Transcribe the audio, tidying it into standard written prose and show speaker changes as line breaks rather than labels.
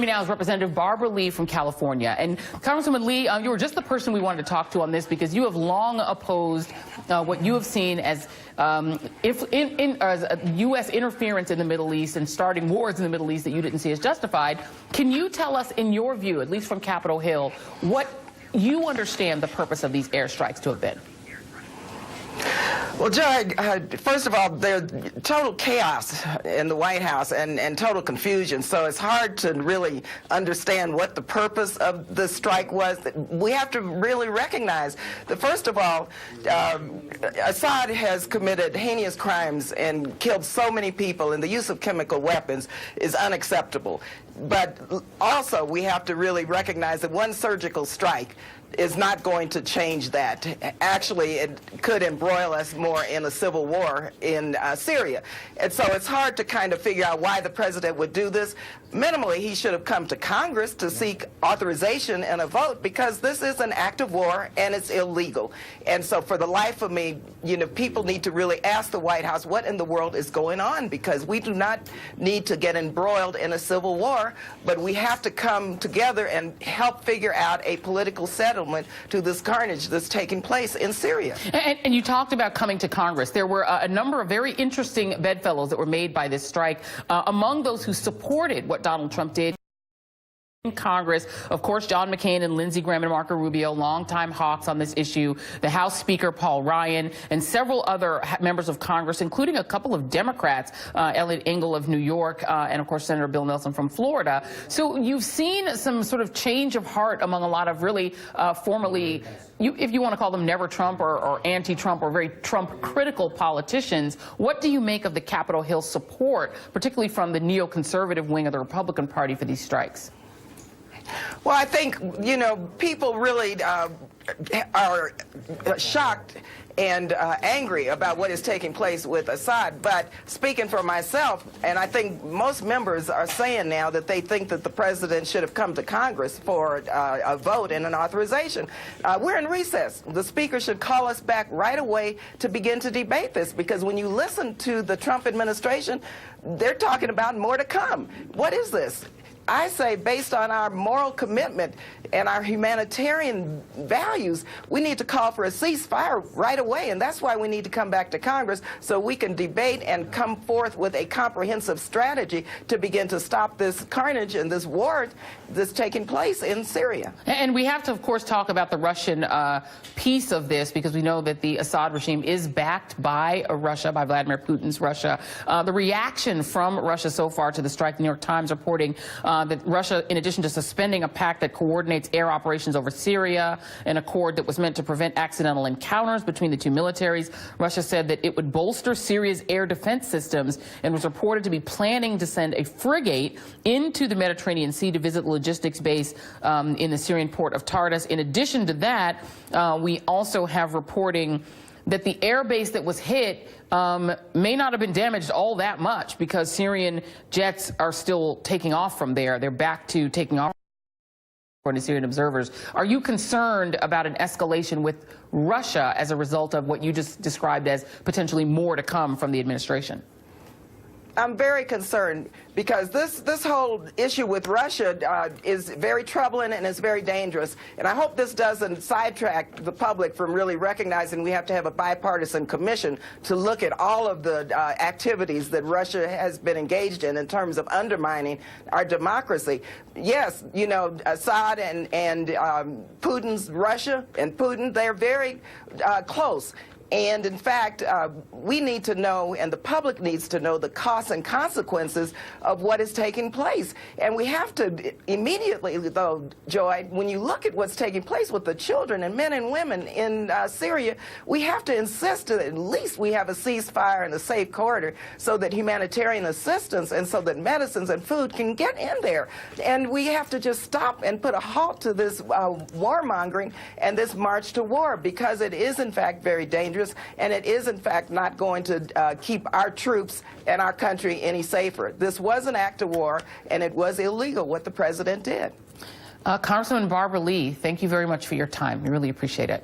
Joining me now is Representative Barbara Lee from California. And Congresswoman Lee, you were just the person we wanted to talk to on this because you have long opposed what you have seen as U.S. interference in the Middle East and starting wars in the Middle East that you didn't see as justified. Can you tell us, in your view, at least from Capitol Hill, what you understand the purpose of these airstrikes to have been?
Well, Judge, first of all, there's total chaos in the White House and total confusion, so it's hard to really understand what the purpose of the strike was. We have to really recognize that, first of all, Assad has committed heinous crimes and killed so many people, and the use of chemical weapons is unacceptable. But also, we have to really recognize that one surgical strike is not going to change that. Actually, it could embroil us more in a civil war in Syria. And so it's hard to kind of figure out why the president would do this. Minimally, he should have come to Congress to seek authorization and a vote, because this is an act of war and it's illegal. And so for the life of me, you know, people need to really ask the White House what in the world is going on, because we do not need to get embroiled in a civil war, but we have to come together and help figure out a political settlement to this carnage that's taking place in Syria.
And you talked about coming to Congress. There were a number of very interesting bedfellows that were made by this strike. Among those who supported what Donald Trump did in Congress, of course, John McCain and Lindsey Graham and Marco Rubio, longtime hawks on this issue, the House Speaker Paul Ryan, and several other members of Congress, including a couple of Democrats, Eliot Engel of New York, and of course Senator Bill Nelson from Florida. So you've seen some sort of change of heart among a lot of really formerly, if you want to call them never Trump or anti-Trump or very Trump-critical politicians. What do you make of the Capitol Hill support, particularly from the neoconservative wing of the Republican Party, for these strikes?
Well, I think, you know, people really are shocked and angry about what is taking place with Assad. But speaking for myself, and I think most members are saying now that they think that the president should have come to Congress for a vote and an authorization. We're in recess. The speaker should call us back right away to begin to debate this, because when you listen to the Trump administration, they're talking about more to come. What is this? I say, based on our moral commitment and our humanitarian values, we need to call for a ceasefire right away, and that's why we need to come back to Congress so we can debate and come forth with a comprehensive strategy to begin to stop this carnage and this war that's taking place in Syria.
And we have to, of course, talk about the Russian piece of this, because we know that the Assad regime is backed by Russia, by Vladimir Putin's Russia. The reaction from Russia so far to the strike, the New York Times reporting that Russia, in addition to suspending a pact that coordinates air operations over Syria, an accord that was meant to prevent accidental encounters between the two militaries, Russia said that it would bolster Syria's air defense systems and was reported to be planning to send a frigate into the Mediterranean Sea to visit the logistics base in the Syrian port of Tartus. In addition to that, we also have reporting that the air base that was hit may not have been damaged all that much, because Syrian jets are still taking off from there. They're back to taking off, according to Syrian observers. Are you concerned about an escalation with Russia as a result of what you just described as potentially more to come from the administration?
I'm very concerned, because this whole issue with Russia is very troubling and it's very dangerous. And I hope this doesn't sidetrack the public from really recognizing we have to have a bipartisan commission to look at all of the activities that Russia has been engaged in terms of undermining our democracy. Yes, you know, Assad and Putin's Russia and Putin, they're very close. And in fact, we need to know, and the public needs to know, the costs and consequences of what is taking place. And we have to immediately, though, Joy, when you look at what's taking place with the children and men and women in Syria, we have to insist that at least we have a ceasefire and a safe corridor so that humanitarian assistance and so that medicines and food can get in there. And we have to just stop and put a halt to this warmongering and this march to war, because it is, in fact, very dangerous. And it is, in fact, not going to keep our troops and our country any safer. This was an act of war, and it was illegal what the president did.
Congresswoman Barbara Lee, thank you very much for your time. We really appreciate it.